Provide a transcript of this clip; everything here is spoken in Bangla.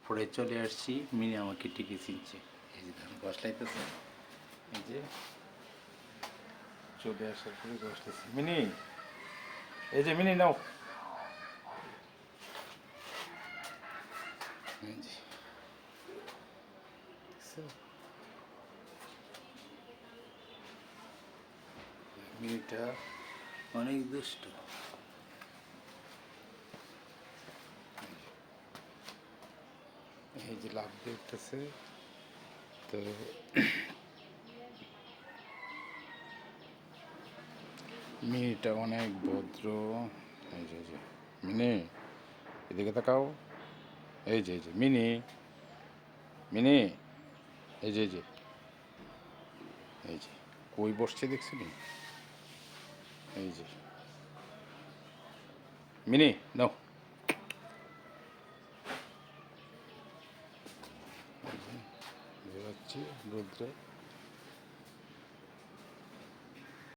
পরে চলে আসছি, মিনি আমাকে ঠিকই চিনছে। এই যে ধান বসলাইতেছে, এই যে চলে আসার পরে বসতেছি। মিনি, এই যে মিনি নাও। এই যে মিনিটা অনেক দুষ্ট। এই যে লাভ দিয়ে উঠতেছে। তো মিনিটা অনেক ভদ্র। এই যে মিনি, এদিকে তাকাও। এই যে মিনি, মিনি, এই যে এই যে কই বসছে দেখছিলি? এই যে মিনি নাও। এই যে বেরোচ্ছি রৌদ্রে।